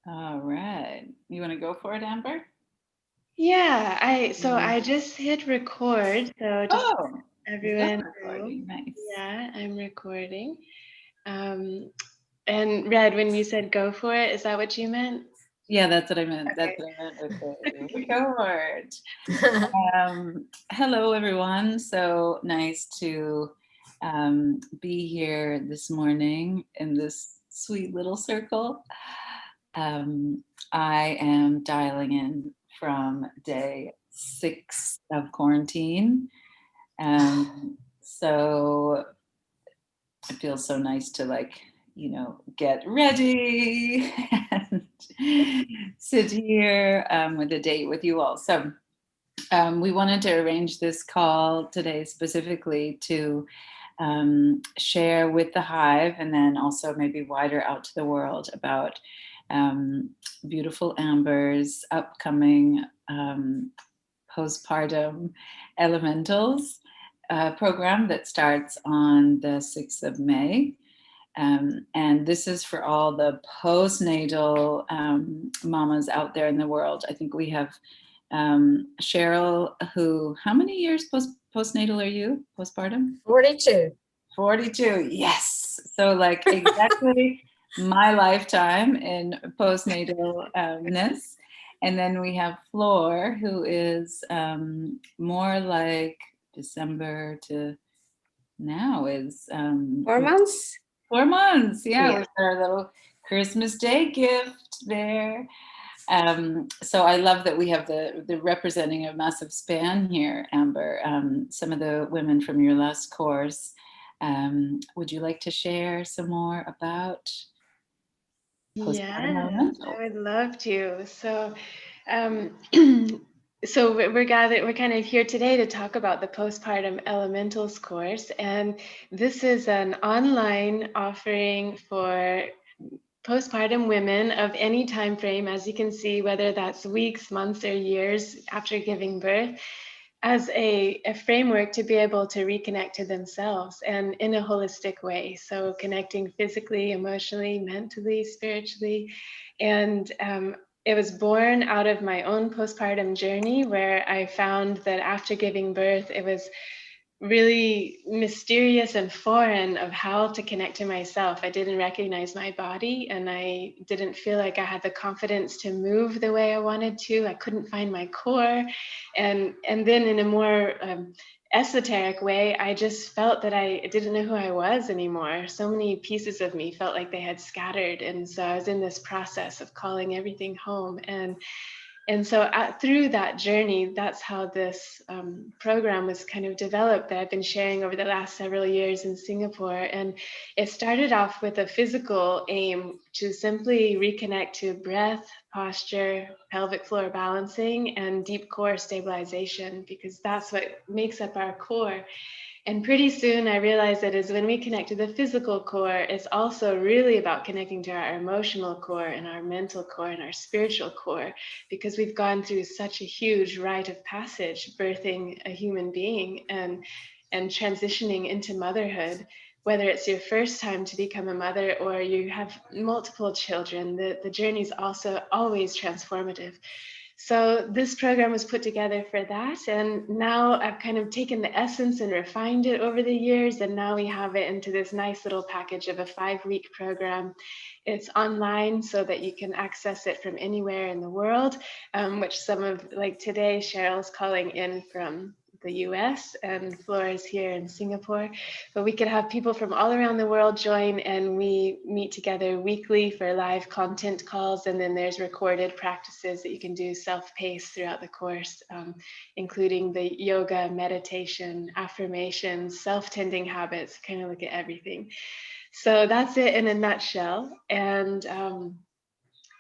All right. You want to go for it, Amber? Yeah, Mm. I just hit record, so just Oh, Zoom everyone know. recording. Nice. Yeah, I'm recording. And Red, when you said go for it, is that what you meant? Yeah, that's what I meant. That's Okay. what I meant with the record. Hello, everyone. So nice to be here this morning in this sweet little circle. Um, I am dialing in from day 6 of quarantine. So it feels so nice to get ready and sit here with a date with you all. So we wanted to arrange this call today specifically to share with the Hive and then also maybe wider out to the world about um, beautiful Amber's upcoming postpartum elementals program that starts on the 6th of May. And this is for all the postnatal mamas out there in the world. I think we have Cheryl, who, how many years postnatal are you, postpartum? 42. 42, yes. So, like, exactly my lifetime in postnatalness. And then we have Floor, who is more like December to now is 4 months? 4 months. Yeah, Yeah. with our little Christmas Day gift there. So I love that we have the representing a massive span here, Amber. Some of the women from your last course. Would you like to share some more about postpartum Yeah, elemental? I would love to. Um, so we're gathered, we're kind of here today to talk about the Postpartum Elementals course, and this is an online offering for postpartum women of any time frame, as you can see, whether that's weeks, months, or years after giving birth, as a framework to be able to reconnect to themselves and in a holistic way. So connecting physically, emotionally, mentally, spiritually. And it was born out of my own postpartum journey, where I found that after giving birth, it was really mysterious and foreign of how to connect to myself. I didn't recognize my body, and I didn't feel like I had the confidence to move the way I wanted to. I couldn't find my core. And then in a more esoteric way, I just felt that I didn't know who I was anymore. So many pieces of me felt like they had scattered. And so I was in this process of calling everything home. And so through that journey, that's how this program was kind of developed that I've been sharing over the last several years in Singapore. And it started off with a physical aim to simply reconnect to breath, posture, pelvic floor balancing, and deep core stabilization, because that's what makes up our core. And pretty soon I realized that is when we connect to the physical core, it's also really about connecting to our emotional core and our mental core and our spiritual core, because we've gone through such a huge rite of passage, birthing a human being and transitioning into motherhood. Whether it's your first time to become a mother or you have multiple children, the journey is also always transformative. So this program was put together for that. And now I've kind of taken the essence and refined it over the years. And now we have it into this nice little package of a 5-week program. It's online so that you can access it from anywhere in the world, which some of, like today, Cheryl's calling in from the US and Flora's here in Singapore. But we could have people from all around the world join, and we meet together weekly for live content calls. And then there's recorded practices that you can do self-paced throughout the course, including the yoga, meditation, affirmations, self-tending habits, kind of look at everything. So that's it in a nutshell. And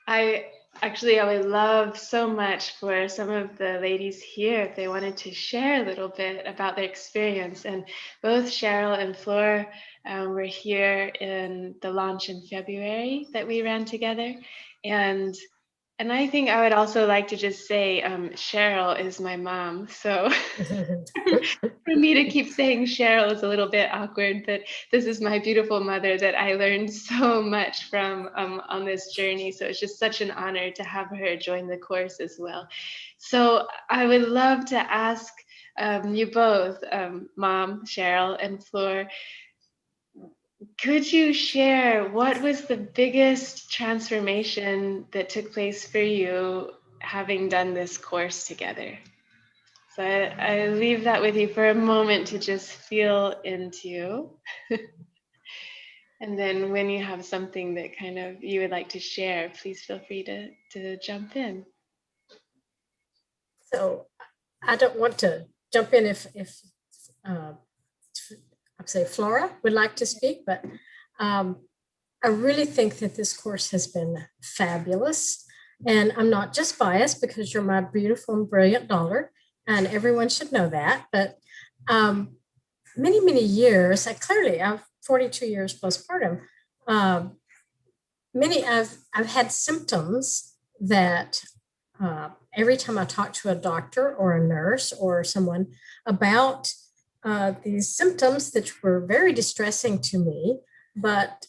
I I would love so much for some of the ladies here if they wanted to share a little bit about their experience. And both Cheryl and Flor were here in the launch in February that we ran together. And And I think I would also like to just say, Cheryl is my mom. So for me to keep saying Cheryl is a little bit awkward, but this is my beautiful mother that I learned so much from on this journey. So it's just such an honor to have her join the course as well. So I would love to ask you both, Mom, Cheryl, and Fleur, could you share what was the biggest transformation that took place for you having done this course together? So I leave that with you for a moment to just feel into. And then when you have something that kind of you would like to share, please feel free to jump in. So I don't want to jump in if I'd say Flora would like to speak, but I really think that this course has been fabulous. And I'm not just biased because you're my beautiful and brilliant daughter, and everyone should know that. But many, many years, clearly I've 42 years postpartum. I've had symptoms that every time I talk to a doctor or a nurse or someone about these symptoms that were very distressing to me, but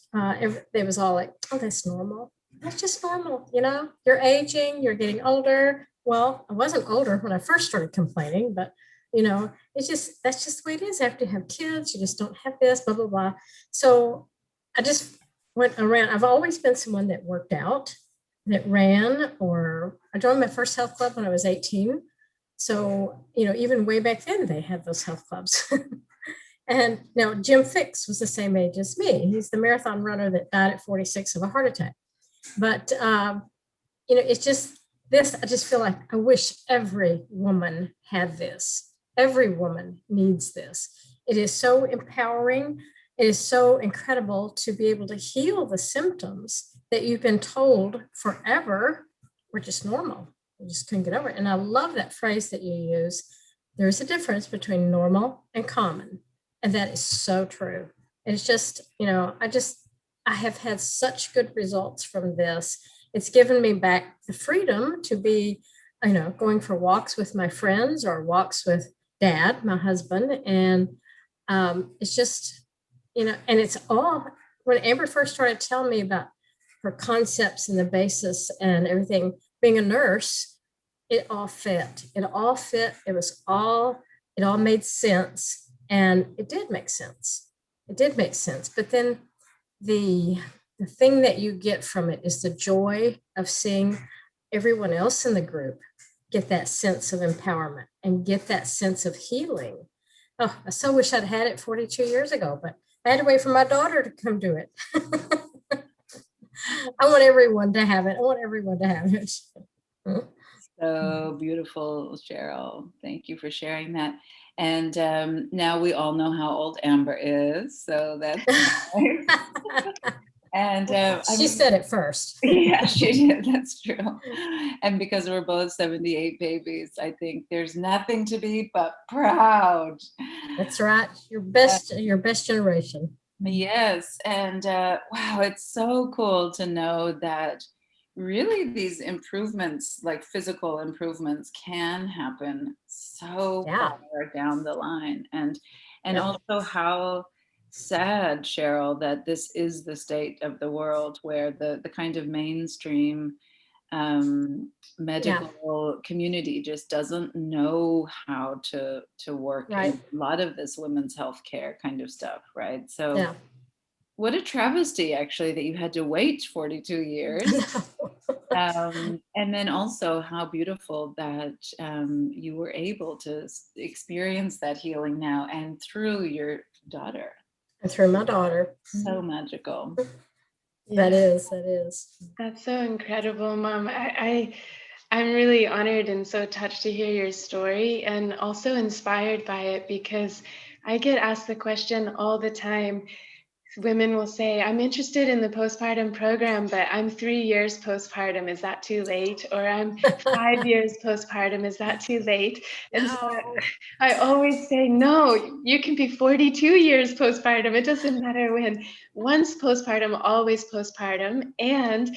they was all like, oh, that's normal. That's just normal. You're aging, you're getting older. Well, I wasn't older when I first started complaining, but that's just the way it is after you have kids. You just don't have this, blah, blah, blah. So I just went around. I've always been someone that worked out, that ran, or I joined my first health club when I was 18. So, even way back then, they had those health clubs. And now Jim Fix was the same age as me. He's the marathon runner that died at 46 of a heart attack. But, it's just this, I just feel like I wish every woman had this. Every woman needs this. It is so empowering. It is so incredible to be able to heal the symptoms that you've been told forever were just normal. You just couldn't get over it. And I love that phrase that you use. There's a difference between normal and common. And that is so true. It's just, I have had such good results from this. It's given me back the freedom to be, going for walks with my friends or walks with Dad, my husband. And it's just, and it's all, when Amber first started telling me about her concepts and the basis and everything, being a nurse, it all fit. It all fit. It all made sense. And it did make sense. It did make sense. But then the thing that you get from it is the joy of seeing everyone else in the group get that sense of empowerment and get that sense of healing. Oh, I so wish I'd had it 42 years ago, but I had to wait for my daughter to come do it. I want everyone to have it. I want everyone to have it. So beautiful, Cheryl. Thank you for sharing that. And now we all know how old Amber is, so that's nice. And she said it first. Yeah, she did. That's true. And because we're both 78 babies, I think there's nothing to be but proud. That's right. Your best generation. Yes. And wow, it's so cool to know that really these improvements, like physical improvements, can happen so far down the line. And also how sad, Cheryl, that this is the state of the world where the kind of mainstream medical community just doesn't know how to work in a lot of this women's health care kind of stuff, right? So what a travesty, actually, that you had to wait 42 years. And then also how beautiful that you were able to experience that healing now and through your daughter. And through my daughter. So magical. That is. That's so incredible, Mom. I'm really honored and so touched to hear your story and also inspired by it, because I get asked the question all the time. Women will say, I'm interested in the postpartum program, but I'm 3 years postpartum. Is that too late? Or I'm 5 years postpartum. Is that too late? And so I always say, no, you can be 42 years postpartum. It doesn't matter when. Once postpartum, always postpartum. And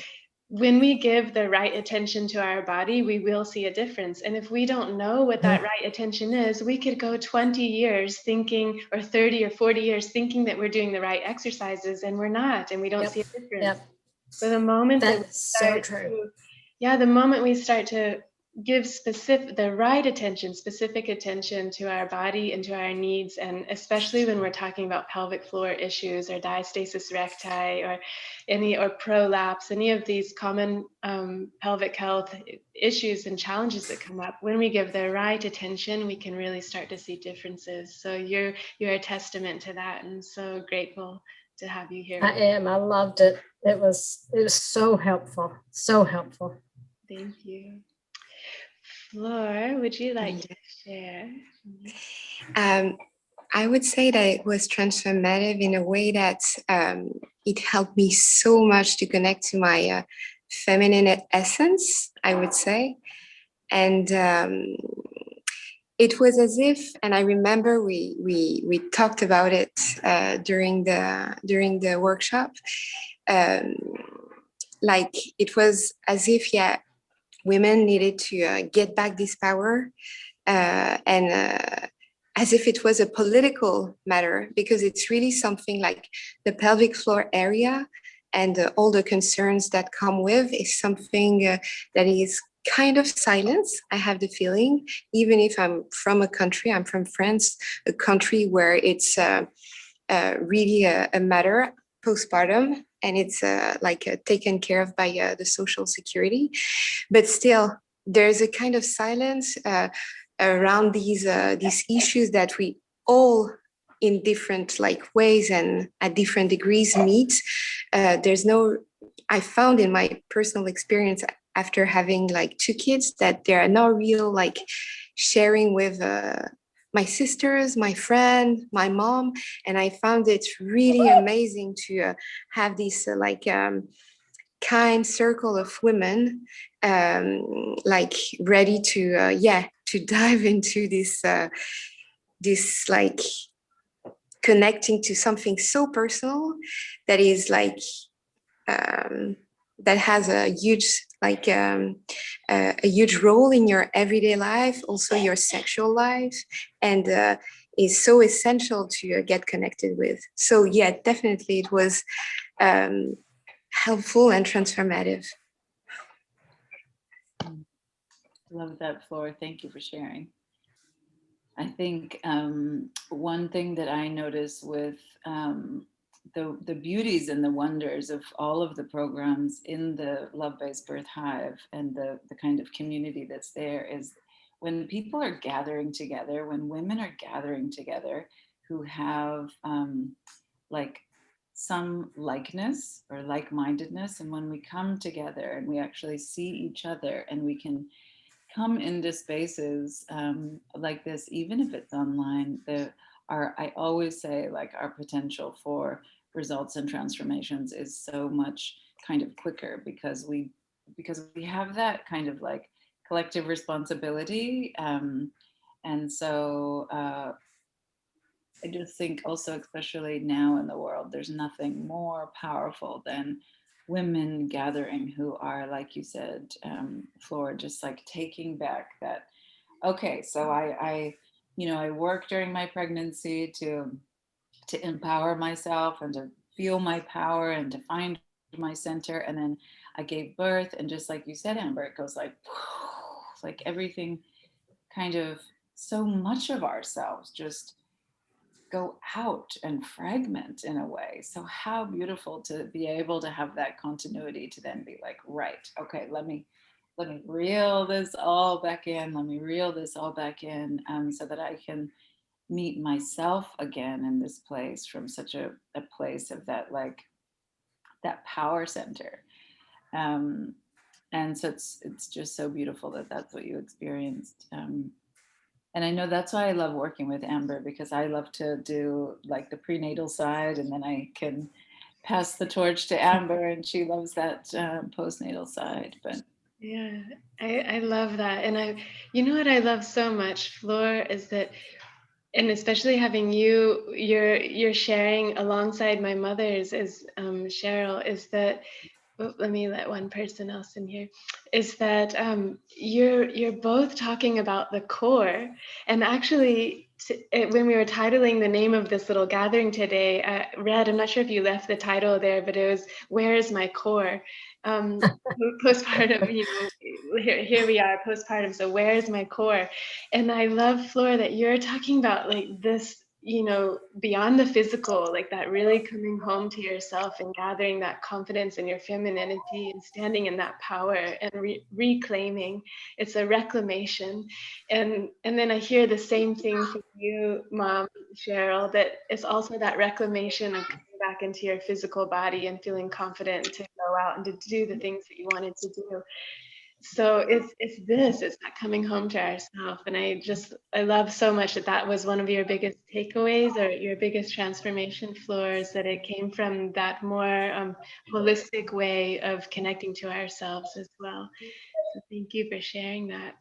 when we give the right attention to our body, we will see a difference. And if we don't know what that right attention is, we could go 20 years thinking, or 30 or 40 years thinking that we're doing the right exercises, and we're not, and we don't see a difference. Yep. So the moment that we That's so start true. the moment we start to give the right attention, specific attention to our body and to our needs, and especially when we're talking about pelvic floor issues or diastasis recti or prolapse, any of these common pelvic health issues and challenges that come up, when we give the right attention, we can really start to see differences. So you're a testament to that, and so grateful to have you here. I am. I loved it. It was so helpful. So helpful. Thank you. Flor, would you like to share? I would say that it was transformative in a way that it helped me so much to connect to my feminine essence, I would say. And it was as if, and I remember we talked about it during the workshop. Like it was as if, women needed to get back this power, and as if it was a political matter, because it's really something like the pelvic floor area and all the concerns that come with is something that is kind of silence. I have the feeling, even if I'm from I'm from France, a country where it's really a matter postpartum, and it's taken care of by the social security. But still, there's a kind of silence around these issues that we all, in different ways and at different degrees, meet. I found in my personal experience after having 2 kids that there are no real sharing with my sisters, my friend, my mom, and I found it really amazing to have this kind circle of women ready to dive into this connecting to something so personal that is that has a huge a huge role in your everyday life, also your sexual life, and is so essential to get connected with. So definitely it was helpful and transformative. Love that, Flor. Thank you for sharing. I think one thing that I notice with the beauties and the wonders of all of the programs in the Love-Based Birth Hive and the kind of community that's there is when people are gathering together, when women are gathering together who have some likeness or like-mindedness, and when we come together and we actually see each other and we can come into spaces like this, even if it's online, I always say our potential for results and transformations is so much kind of quicker because we have that kind of collective responsibility. And so I just think also, especially now in the world, there's nothing more powerful than women gathering who are, like you said, Flor, just taking back that, okay, so I work during my pregnancy to empower myself and to feel my power and to find my center. And then I gave birth, and just like you said, Amber, it goes everything kind of, so much of ourselves just go out and fragment in a way. So how beautiful to be able to have that continuity to then be right, okay, let me reel this all back in, so that I can meet myself again in this place from such a place of that that power center. And so it's just so beautiful that that's what you experienced. And I know that's why I love working with Amber, because I love to do the prenatal side, and then I can pass the torch to Amber, and she loves that postnatal side. But yeah, I love that. And you know what I love so much, Flor, is that, and especially having you're sharing alongside my mother's, is Cheryl, is that let me let one person else in here, is that you're both talking about the core. And actually, when we were titling the name of this little gathering today, Red, I'm not sure if you left the title there, but it was "Where is my core?" Postpartum, here we are, postpartum. So where is my core? And I love, Flora, that you're talking about like this, beyond the physical, like that really coming home to yourself and gathering that confidence in your femininity and standing in that power and reclaiming. It's a reclamation. And then I hear the same thing from you, Mom, Cheryl, that it's also that reclamation of coming back into your physical body and feeling confident to go out and to do the things that you wanted to do. So it's that coming home to ourselves. And I love so much that was one of your biggest takeaways or your biggest transformation floors, that it came from that more holistic way of connecting to ourselves as well. So thank you for sharing that.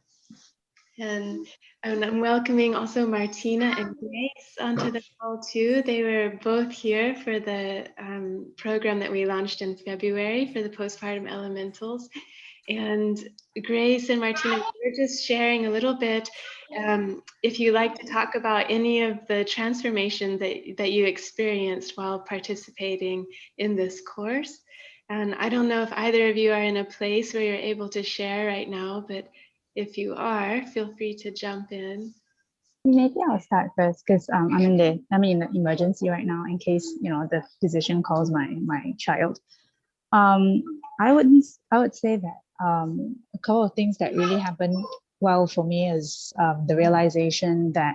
And I'm welcoming also Martina and Grace onto the call too. They were both here for the program that we launched in February for the Postpartum Elementals. And Grace and Martina, we're just sharing a little bit. If you like to talk about any of the transformation that you experienced while participating in this course. And I don't know if either of you are in a place where you're able to share right now, but if you are, feel free to jump in. Maybe I'll start first because I'm in the emergency right now in case the physician calls my child. I would say that a couple of things that really happened well for me is the realization that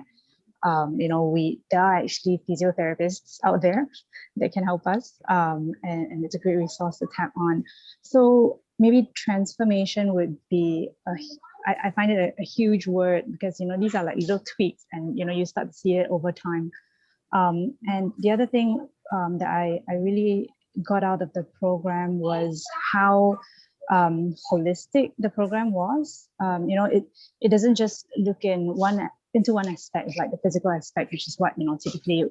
there are actually physiotherapists out there that can help us, and it's a great resource to tap on. So maybe transformation would be I find it a huge word because these are like little tweaks, and you start to see it over time. And the other thing that I really got out of the program was how holistic the program was. It doesn't just look into one aspect, like the physical aspect, which is what typically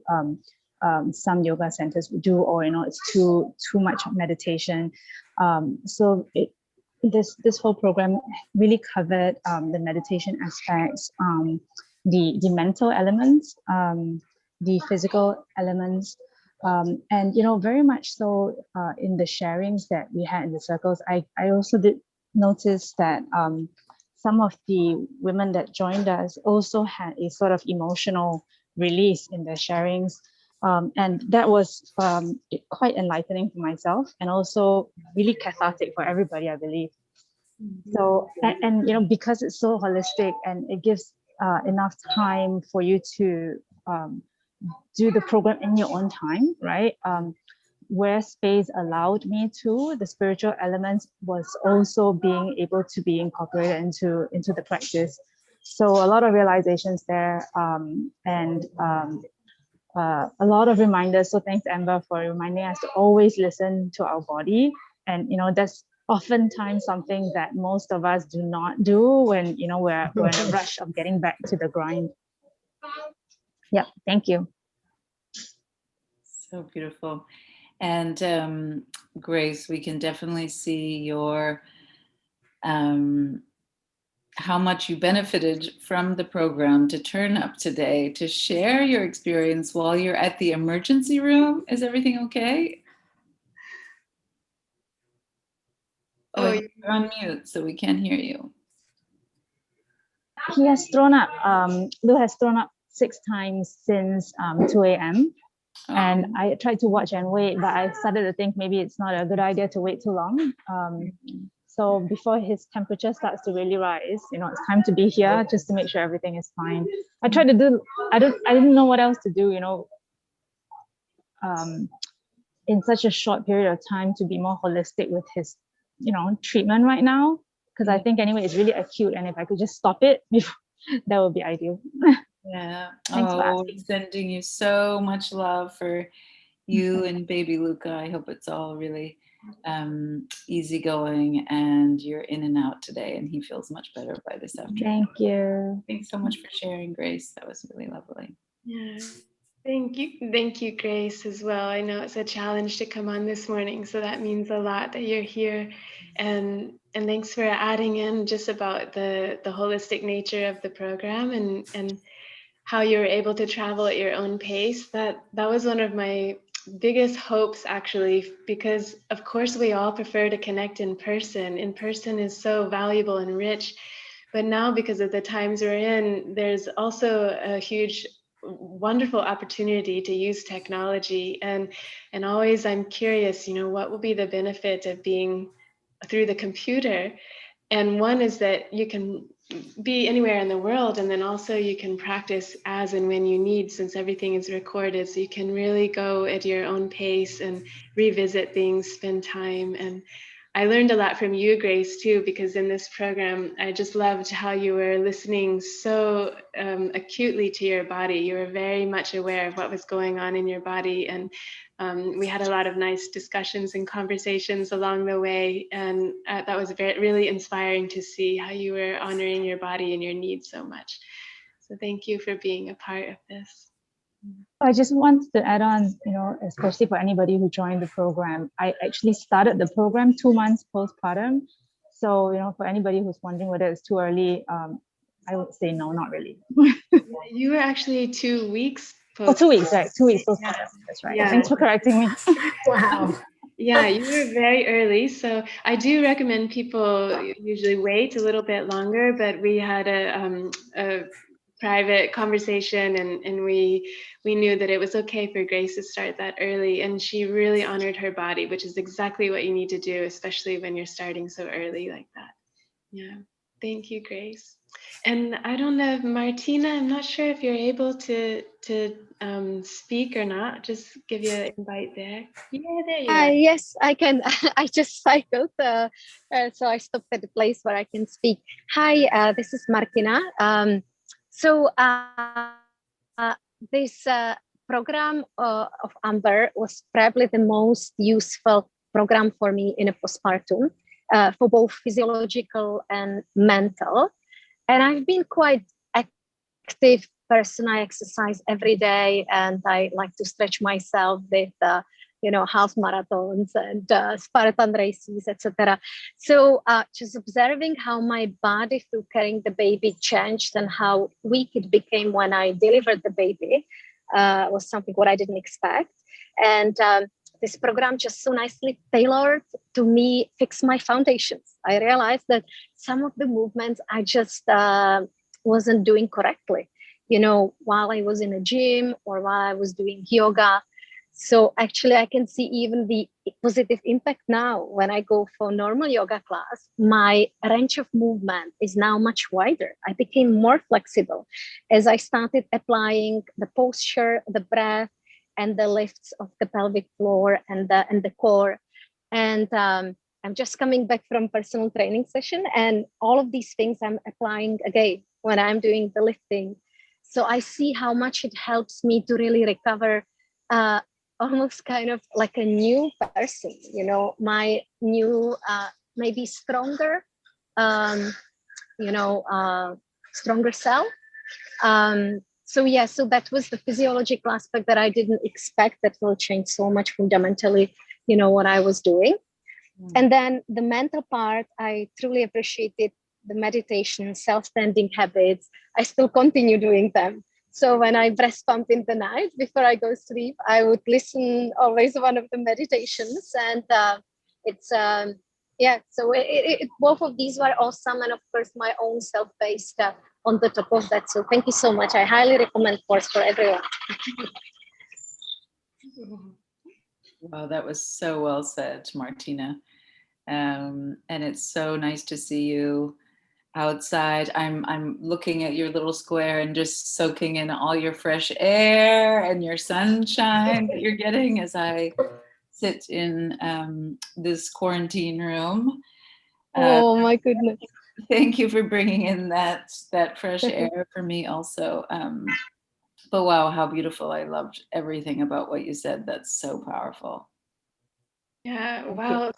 some yoga centers would do, or it's too much meditation. So this whole program really covered the meditation aspects, the mental elements, the physical elements, and very much so in the sharings that we had in the circles. I also did notice that some of the women that joined us also had a sort of emotional release in their sharings. And that was quite enlightening for myself, and also really cathartic for everybody, I believe. So, and because it's so holistic and it gives enough time for you to do the program in your own time, right? Where space allowed me to, the spiritual elements was also being able to be incorporated into the practice. So a lot of realizations there, and a lot of reminders. So thanks, Amber, for reminding us to always listen to our body. And that's oftentimes something that most of us do not do when we're in a rush of getting back to the grind. Yeah, thank you. So beautiful. And Grace, we can definitely see your how much you benefited from the program to turn up today to share your experience while you're at the emergency room. Is everything okay? Oh, you're on mute, so we can't hear you. He has thrown up. Lou has thrown up 6 times since 2 a.m. And I tried to watch and wait, but I started to think maybe it's not a good idea to wait too long. So before his temperature starts to really rise, it's time to be here just to make sure everything is fine. I tried to do, I didn't know what else to do, in such a short period of time to be more holistic with his, treatment right now. Because I think anyway, it's really acute. And if I could just stop it, that would be ideal. Yeah. Thanks for asking. Sending you so much love for you and baby Luca. I hope it's all really easygoing and you're in and out today and he feels much better by this afternoon. Thank you. Thanks so much for sharing, Grace. That was really lovely. Yeah. Thank you, Grace, as well. I know it's a challenge to come on this morning, so that means a lot that you're here, and thanks for adding in just about the holistic nature of the program and how you were able to travel at your own pace. That was one of my biggest hopes, actually, because of course we all prefer to connect in person. In person is so valuable and rich, but now because of the times we're in, there's also a huge wonderful opportunity to use technology, and always I'm curious, what will be the benefit of being through the computer. And one is that you can be anywhere in the world, and then also you can practice as and when you need, since everything is recorded, so you can really go at your own pace and revisit things, spend time. And I learned a lot from you, Grace, too, because in this program, I just loved how you were listening so acutely to your body. You were very much aware of what was going on in your body. And we had a lot of nice discussions and conversations along the way. And that was really inspiring to see how you were honoring your body and your needs so much. So thank you for being a part of this. I just want to add on, especially for anybody who joined the program, I actually started the program 2 months postpartum. So, for anybody who's wondering whether it's too early, I would say no, not really. You were actually 2 weeks Oh, 2 weeks, right? 2 weeks postpartum. Yeah. That's right. Yeah. Thanks for correcting me. Wow. Yeah, you were very early. So I do recommend people usually wait a little bit longer, but we had a private conversation, and we knew that it was okay for Grace to start that early, and she really honored her body, which is exactly what you need to do, especially when you're starting so early like that. Yeah. Thank you, Grace. And I don't know, Martina, I'm not sure if you're able to speak or not. Just give you an invite there. Yeah, there you are. Yes, I can. I just cycled, so I stopped at the place where I can speak. Hi, this is Martina. This program of Amber was probably the most useful program for me in a postpartum, for both physiological and mental. And I've been quite active person. I exercise every day, and I like to stretch myself with half marathons and Spartan races, etc. So just observing how my body through carrying the baby changed and how weak it became when I delivered the baby was something what I didn't expect. And this program just so nicely tailored to me fix my foundations. I realized that some of the movements I just wasn't doing correctly, while I was in a gym or while I was doing yoga. So actually I can see even the positive impact now when I go for normal yoga class. My range of movement is now much wider. I became more flexible as I started applying the posture, the breath, and the lifts of the pelvic floor and the core. And I'm just coming back from personal training session, and all of these things I'm applying again when I'm doing the lifting. So I see how much it helps me to really recover, almost kind of like a new person, my new, maybe stronger, stronger self. So that was the physiological aspect that I didn't expect that will change so much fundamentally, what I was doing. And then the mental part, I truly appreciated the meditation, self-standing habits. I still continue doing them. So when I breast pump in the night before I go sleep, I would listen always one of the meditations. And so both of these were awesome. And of course, my own self-paced on the top of that. So thank you so much. I highly recommend course for everyone. Wow, that was so well said, Martina. And it's so nice to see you outside. I'm looking at your little square and just soaking in all your fresh air and your sunshine that you're getting as I sit in this quarantine room. Oh my goodness. Thank you for bringing in that fresh air for me also. But wow, how beautiful. I loved everything about what you said. That's so powerful. Yeah, wow,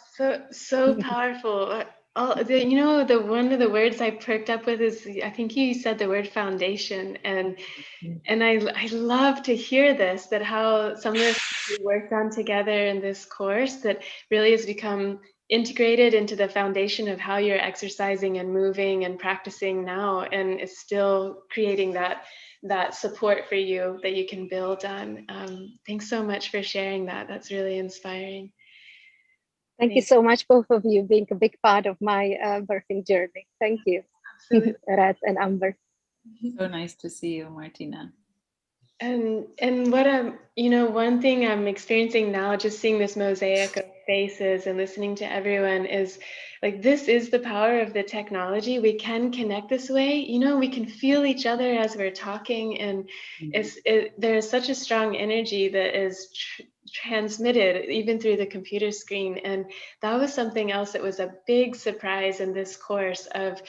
so powerful. You know, the one of the words I perked up with is, I think you said the word foundation, and I love to hear this, that how some of this we worked on together in this course that really has become integrated into the foundation of how you're exercising and moving and practicing now, and is still creating that support for you that you can build on. Thanks so much for sharing that. That's really inspiring. Thank you so much, both of you, being a big part of my birthing journey. Thank you, Red and Amber. So nice to see you, Martina. And what you know, one thing I'm experiencing now, just seeing this mosaic of faces and listening to everyone, is like, this is the power of the technology. We can connect this way. You know, we can feel each other as we're talking, and there's such a strong energy that is transmitted even through the computer screen. And that was something else that was a big surprise in this course of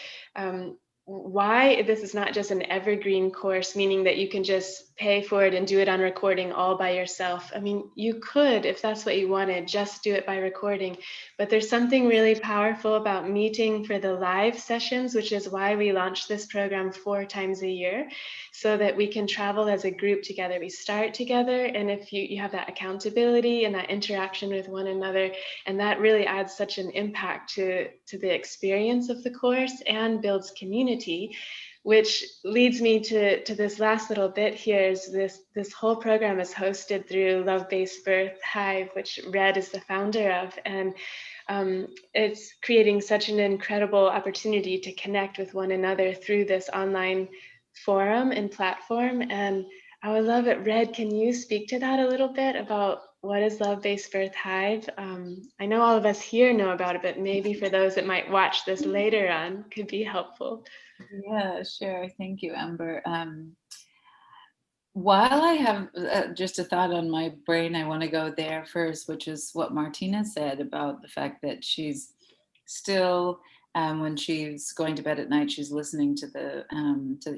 why this is not just an evergreen course, meaning that you can just pay for it and do it on recording all by yourself. I mean, you could, if that's what you wanted, just do it by recording. But there's something really powerful about meeting for the live sessions, which is why we launched this program 4 times a year, so that we can travel as a group together. We start together, and if you have that accountability and that interaction with one another, and that really adds such an impact to the experience of the course and builds community, which leads me to this last little bit here. Is this whole program is hosted through Love-Based Birth Hive, which Red is the founder of, and it's creating such an incredible opportunity to connect with one another through this online forum and platform. And I would love it, Red, can you speak to that a little bit about what is Love-Based Birth Hive? I know all of us here know about it, but maybe for those that might watch this later on, could be helpful. Yeah, sure. Thank you, Amber. While I have just a thought on my brain, I want to go there first, which is what Martina said about the fact that she's still, when she's going to bed at night, she's listening to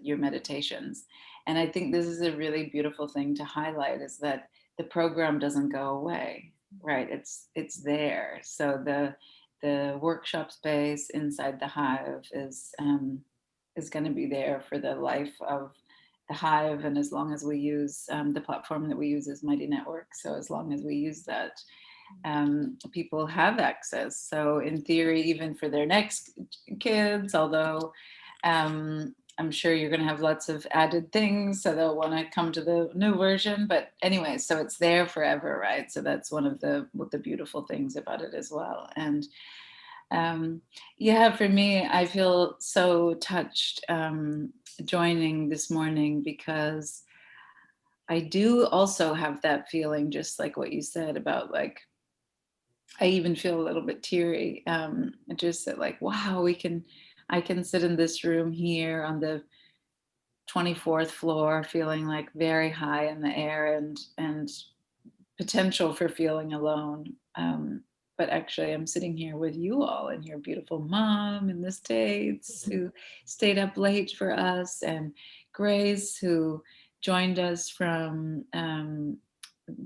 your meditations. And I think this is a really beautiful thing to highlight, is that the program doesn't go away, right? It's there. So the workshop space inside the Hive is going to be there for the life of the Hive, and as long as we use the platform that we use is Mighty Network. So as long as we use that, people have access. So in theory, even for their next kids, although I'm sure you're going to have lots of added things, so they'll want to come to the new version. But anyway, so it's there forever, right? So that's one of the beautiful things about it as well. And yeah, for me, I feel so touched joining this morning, because I do also have that feeling, just like what you said about, like, I even feel a little bit teary, just that, like, wow, I can sit in this room here on the 24th floor feeling like very high in the air, and potential for feeling alone. But actually, I'm sitting here with you all, and your beautiful mom in the States who stayed up late for us, and Grace, who joined us from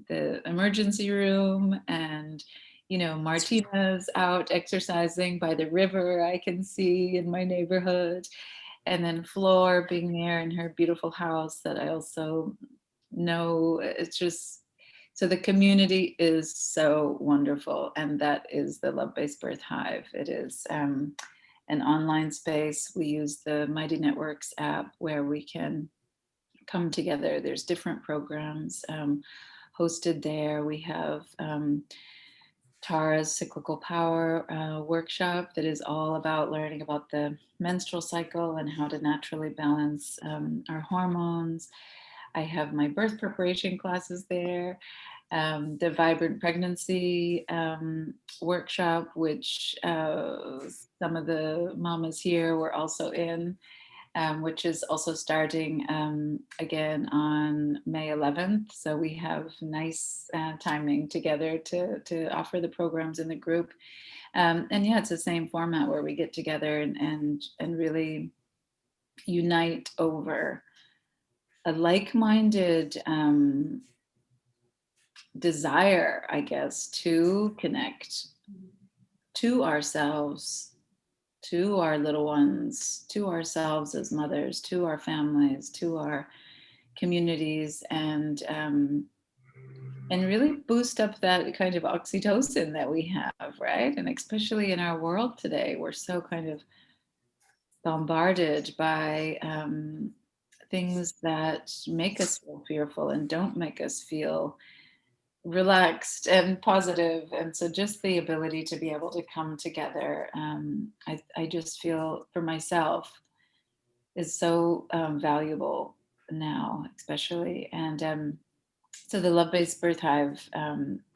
the emergency room, and Martina's out exercising by the river, I can see in my neighborhood, and then Flor being there in her beautiful house that I also know. It's just, so the community is so wonderful, and that is the Love-Based Birth Hive. It is an online space. We use the Mighty Networks app where we can come together. There's different programs hosted there. We have Tara's Cyclical Power workshop that is all about learning about the menstrual cycle and how to naturally balance our hormones. I have my birth preparation classes there, the Vibrant Pregnancy workshop, which some of the mamas here were also in, which is also starting again on May 11th. So we have nice timing together to offer the programs in the group. And yeah, it's the same format where we get together and really unite over a like-minded desire, I guess, to connect to ourselves to our little ones, to ourselves as mothers, to our families, to our communities, and really boost up that kind of oxytocin that we have, right? And especially in our world today, we're so kind of bombarded by things that make us feel fearful and don't make us feel relaxed and positive. And so just the ability to be able to come together, I just feel for myself is so valuable now, especially. And so the Love-Based Birth Hive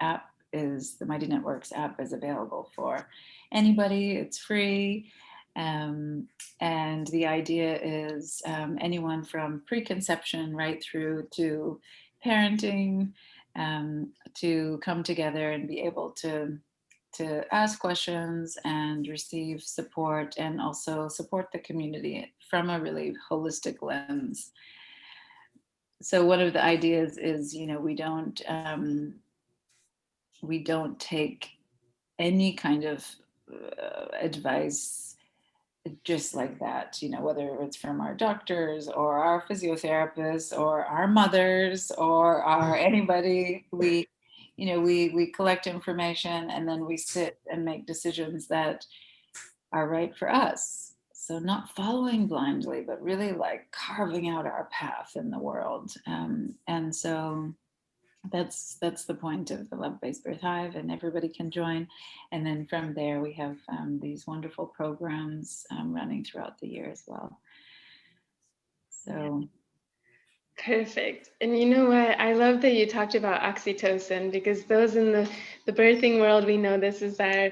app is, the Mighty Networks app is available for anybody. It's free. And the idea is anyone from preconception right through to parenting to come together and be able to ask questions and receive support, and also support the community from a really holistic lens. So one of the ideas is, we don't take any kind of advice just like that, whether it's from our doctors or our physiotherapists or our mothers or our anybody. We collect information and then we sit and make decisions that are right for us. So not following blindly, but really like carving out our path in the world. And so that's the point of the Love-Based Birth Hive, and everybody can join. And then from there, we have these wonderful programs running throughout the year as well. So. Perfect. And you know what? I love that you talked about oxytocin, because those in the birthing world, we know this is our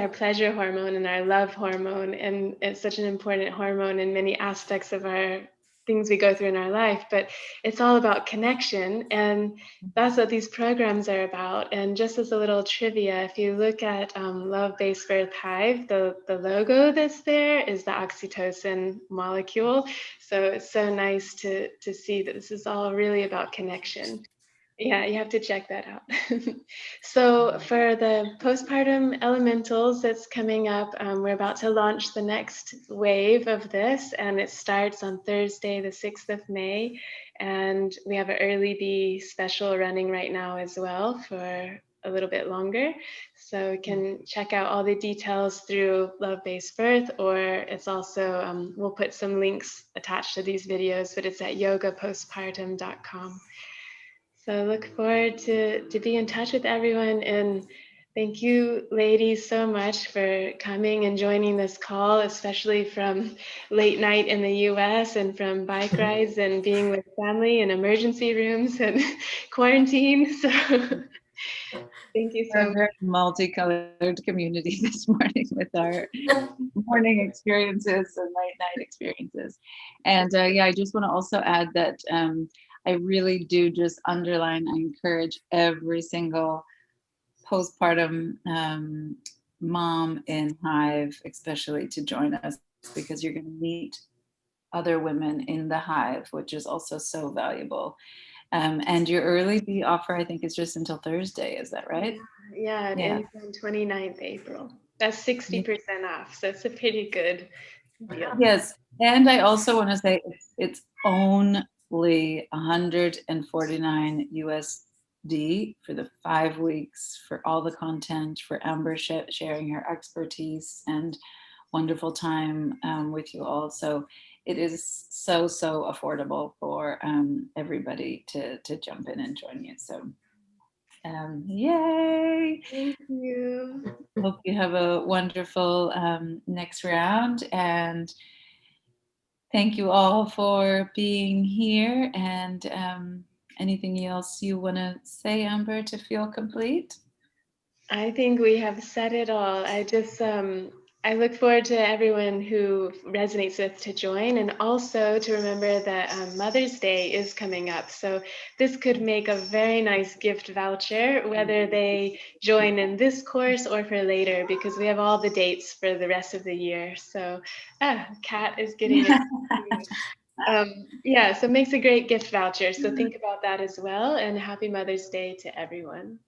pleasure hormone and our love hormone. And it's such an important hormone in many aspects of our things we go through in our life, but it's all about connection. And that's what these programs are about. And just as a little trivia, if you look at Love-Based Birth Hive, the logo that's there is the oxytocin molecule. So it's so nice to see that this is all really about connection. Yeah, you have to check that out. So for the Postpartum Elementals that's coming up, we're about to launch the next wave of this, and it starts on Thursday, the 6th of May. And we have an early bee special running right now as well for a little bit longer. So you can check out all the details through Love-Based Birth, or it's also, we'll put some links attached to these videos, but it's at yogapostpartum.com. So look forward to be in touch with everyone. And thank you, ladies, so much for coming and joining this call, especially from late night in the US and from bike rides and being with family in emergency rooms and quarantine. So thank you so much. We're a very multicolored community this morning with our morning experiences and late night experiences. And I just want to also add that I really do just underline, I encourage every single postpartum mom in Hive, especially, to join us, because you're going to meet other women in the Hive, which is also so valuable. And your early bee offer, I think, is just until Thursday. Is that right? Yeah, it ends on 29th April. That's 60% off. So it's a pretty good deal. Yes. And I also want to say it's only $149 USD for the 5 weeks, for all the content, for Amber sharing her expertise and wonderful time with you all. So it is so affordable for everybody to jump in and join you. So yay! Thank you. Hope you have a wonderful next round, and thank you all for being here. And anything else you want to say, Amber, to feel complete? I think we have said it all. I look forward to everyone who resonates with to join, and also to remember that Mother's Day is coming up. So this could make a very nice gift voucher, whether they join in this course or for later, because we have all the dates for the rest of the year. So Kat is getting it. So it makes a great gift voucher. So think about that as well, and happy Mother's Day to everyone.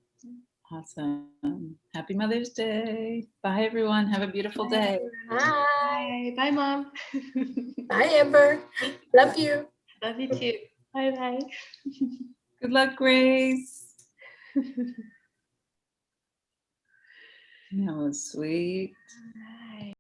Awesome. Happy Mother's Day. Bye, everyone. Have a beautiful day. Bye. Bye. Bye, Mom. Bye, Amber. Love you. Love you too. Bye bye. Good luck, Grace. That was sweet.